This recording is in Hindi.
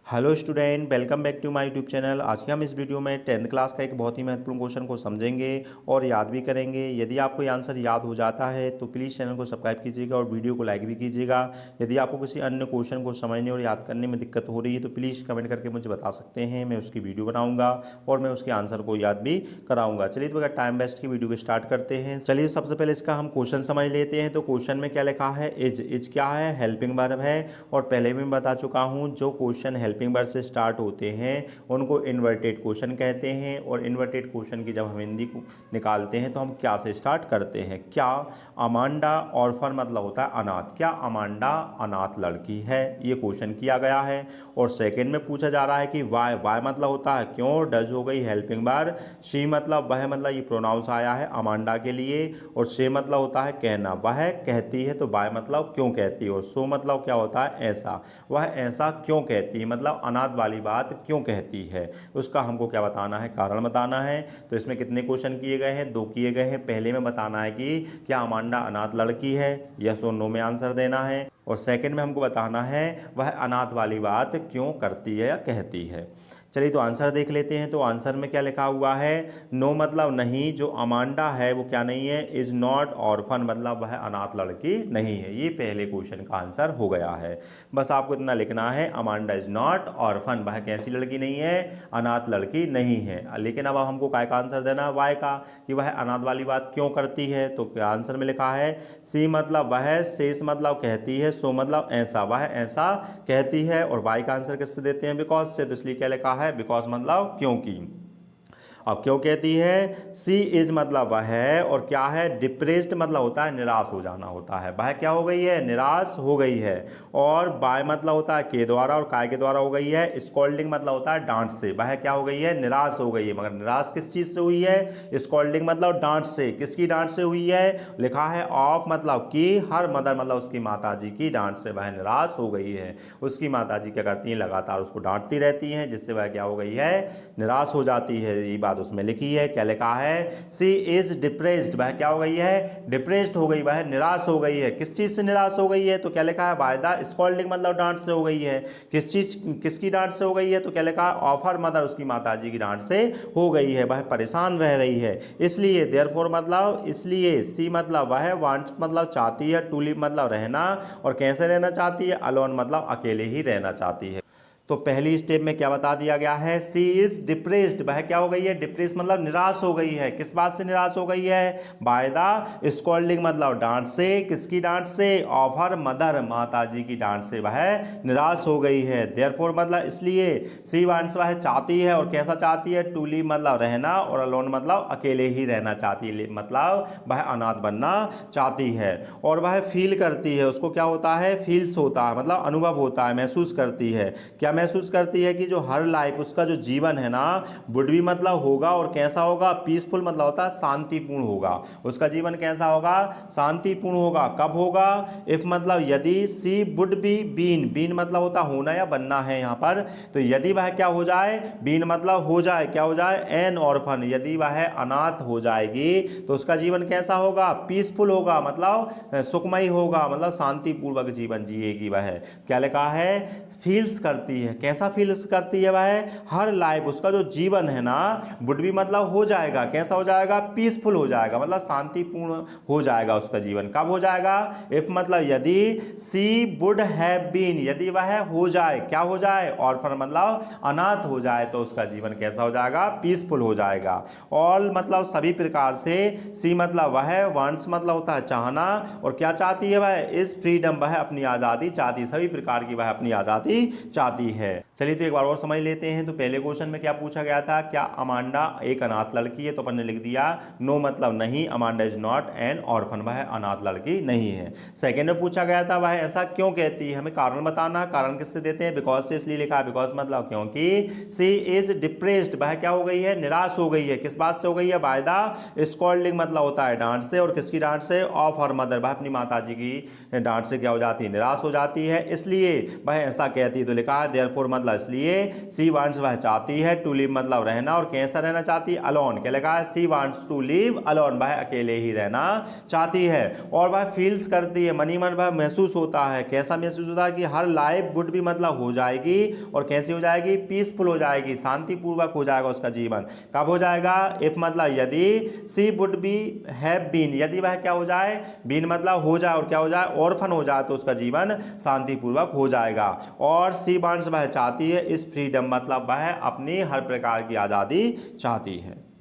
Hello student, welcome back to my YouTube channel. आज के हम इस वीडियो में 10th क्लास का एक बहुत ही महत्वपूर्ण क्वेश्चन को समझेंगे और याद भी करेंगे। यदि आपको ये आंसर याद हो जाता है तो प्लीज़ चैनल को सब्सक्राइब कीजिएगा और वीडियो को लाइक भी कीजिएगा। यदि आपको किसी अन्य क्वेश्चन को समझने और याद करने में दिक्कत हो रही है तो प्लीज़ कमेंट करके मुझे बता सकते हैं। मैं उसकी वीडियो बनाऊँगा और मैं उसके आंसर को याद भी कराऊँगा। चलिए तो बगैर टाइम वेस्ट की वीडियो को स्टार्ट करते हैं। चलिए सबसे पहले इसका हम क्वेश्चन समझ लेते हैं। तो क्वेश्चन में क्या लिखा है, इज क्या है, हेल्पिंग वर्ब है। और पहले भी मैं बता चुका हूँ जो क्वेश्चन हेल्पिंग वर्ब से स्टार्ट होते हैं उनको इन्वर्टेड क्वेश्चन कहते हैं। और इन्वर्टेड क्वेश्चन की जब हम हिंदी को निकालते हैं तो हम क्या से स्टार्ट करते हैं। क्या अमांडा ऑर्फन मतलब होता है अनाथ। क्या अमांडा अनाथ लड़की है, ये क्वेश्चन किया गया है। और सेकंड में पूछा जा रहा है कि वाई मतलब होता है क्यों, डज हो गई हेल्पिंग वर्ब। शी मतलब वह, मतलब ये प्रोनाउंस आया है अमांडा के लिए। और से मतलब होता है कहना, वह कहती है तो वाई मतलब क्यों कहती है। और सो मतलब क्या होता है ऐसा, वह ऐसा क्यों कहती है, मतलब अनाथ वाली बात क्यों कहती है, उसका हमको क्या बताना है, कारण बताना है। तो इसमें कितने क्वेश्चन किए गए हैं, 2 किए गए हैं। पहले में बताना है कि क्या अमांडा अनाथ लड़की है, यस और नो में आंसर देना है। और सेकंड में हमको बताना है वह अनाथ वाली बात क्यों करती है या कहती है। चलिए तो आंसर देख लेते हैं। तो आंसर में क्या लिखा हुआ है, नो मतलब नहीं, जो अमांडा है वो क्या नहीं है, इज नॉट ऑर्फन मतलब वह अनाथ लड़की नहीं है। ये पहले क्वेश्चन का आंसर हो गया है। बस आपको इतना लिखना है, अमांडा इज नॉट ऑर्फन, वह कैसी लड़की नहीं है, अनाथ लड़की नहीं है। लेकिन अब हमको काय का आंसर देना है, वाई का, कि वह अनाथ वाली बात क्यों करती है। तो क्या आंसर में लिखा है, सी मतलब वह, शेष मतलब कहती है, सो मतलब ऐसा, वह ऐसा कहती है। और वाई का आंसर किससे देते हैं, बिकॉज से। तो इसलिए क्या लिखा है, बिकॉज मतलब क्योंकि। अब क्यों कहती है, सी इज मतलब वह है, और क्या है, डिप्रेस्ड मतलब होता है निराश हो जाना होता है। वह क्या हो गई है, निराश हो गई है। और बाय मतलब होता है के द्वारा, और काय के द्वारा हो गई है। स्कॉल्डिंग मतलब होता है डांट से, वह क्या हो गई है, निराश हो गई है। मगर निराश किस चीज से हुई है, स्कॉल्डिंग मतलब डांट से। किसकी डांट से हुई है, लिखा है ऑफ मतलब की, हर मदर मतलब उसकी माता जी की डांट से वह निराश हो गई है। उसकी माता जी क्या करती हैं, लगातार उसको डांटती रहती हैं, जिससे वह क्या हो गई है, निराश हो जाती है। ये बात उसमें लिखी है। क्या लिखा है, सी इज डिप्रेस्ड, वह क्या हो गई है, डिप्रेस्ड हो गई, वह निराश हो गई है। किस चीज से निराश हो गई है, तो क्या लिखा है, बाय द स्कॉल्डिंग मतलब डांट से हो गई है। किस चीज, किसकी डांट से हो गई है, तो क्या लिखा है, ऑफ हर मदर, उसकी माता जी की डांट से हो गई है। वह परेशान रह रही है इसलिए। देयरफॉर मतलब इसलिए, सी मतलब वह, वांट्स मतलब चाहती है, टू लिव मतलब रहना, और कैसे रहना चाहती है, अलोन मतलब अकेले ही रहना चाहती है। तो पहली स्टेप में क्या बता दिया गया है, सी इज डिप्रेस्ड, वह क्या हो गई है, डिप्रेस मतलब निराश हो गई है। किस बात से निराश हो गई है, बाय द स्कॉल्डिंग मतलब डांट से। किसकी डांट से, ऑफ हर मदर, माता जी की डांट से वह निराश हो गई है। देयरफॉर मतलब इसलिए, सी वांट्स वह चाहती है, और कैसा चाहती है, टू लिव मतलब रहना, और अलोन मतलब अकेले ही रहना चाहती है, मतलब वह अनाथ बनना चाहती है। और वह फील करती है, उसको क्या होता है, फील्स होता है, मतलब अनुभव होता है, महसूस करती है। क्या महसूस करती है कि जो हर लाइफ, उसका जो जीवन है ना, वुड भी मतलब होगा, और कैसा होगा, पीसफुल मतलब होता है शांतिपूर्ण होगा। उसका जीवन कैसा होगा, शांतिपूर्ण होगा। कब होगा, इफ मतलब यदि, सी वुड बी बीन, बीन मतलब होता होना या बनना है यहाँ पर। तो यदि वह क्या हो जाए, बीन मतलब हो जाए, क्या हो जाए, एन ऑर्फन, यदि वह अनाथ हो जाएगी तो उसका जीवन कैसा होगा, पीसफुल होगा, मतलब सुखमय होगा, मतलब शांतिपूर्वक जीवन जिएगी वह। क्या लिखा है, फील्स करती है। कैसा फील्स करती है वह, हर लाइफ, उसका जो जीवन है ना, वुड भी मतलब हो जाएगा, कैसा हो जाएगा, पीसफुल हो जाएगा, मतलब शांतिपूर्ण हो जाएगा उसका जीवन। कब हो जाएगा, इफ मतलब यदि, सी वुड हैव बीन, यदि वह हो जाए, क्या हो जाए, ऑर्फन मतलब अनाथ हो जाए, तो उसका जीवन कैसा हो जाएगा, पीसफुल हो जाएगा। ऑल मतलब सभी प्रकार से, सी मतलब वह, वांट्स मतलब होता है चाहना, और क्या चाहती है वह, इस फ्रीडम, वह अपनी आज़ादी चाहती, सभी प्रकार की वह अपनी आज़ादी चाहती है। चलिए तो एक बार और समझ लेते हैं। तो पहले क्वेश्चन में क्या पूछा गया था, क्या अमांडा एक अनाथ लड़की है, तो अपन ने लिख दिया नो मतलब नहीं, Amanda is not an orphan, वह अनाथ लड़की नहीं है। सेकंड में पूछा गया था वह ऐसा क्यों कहती है, हमें कारण बताना। कारण किससे देते हैं, बिकॉज से, इसलिए लिखा है बिकॉज मतलब क्योंकि। सी इज डिप्रेस्ड, वह क्या हो गई है, निराश हो गई है। किस बात से हो गई है, बाय द स्कॉल्डिंग मतलब होता है डांट से, और किसकी डांट से, ऑफ हर मदर, वह अपनी माता जी की डांट से क्या हो जाती है, निराश हो जाती है, इसलिए वह ऐसा कहती है। तो लिखा है देयरफॉर मतलब इसलिए, शी वांट्स वह चाहती है, टू लिव मतलब रहना, और कैसा रहना चाहती है, अलोन। क्या लिखा है, she wants to live alone, वह अकेले ही रहना चाहती है। और वह फील्स करती है, मनी मन वह महसूस होता है, कैसा महसूस होता है कि हर लाइफ वुड भी मतलब हो जाएगी, और कैसी हो जाएगी, पीसफुल हो जाएगी, शांतिपूर्वक हो जाएगा उसका जीवन। कब हो जाएगा, इफ मतलब यदि, सी वुड बी हैव बीन यदि वह क्या हो जाए, बीन मतलब हो जाए, और क्या हो जाए, ऑर्फन हो जाए, तो उसका जीवन शांतिपूर्वक हो जाएगा। और सी वांट्स वह चाहती है, इस फ्रीडम मतलब वह अपनी हर प्रकार की आज़ादी चाहती है।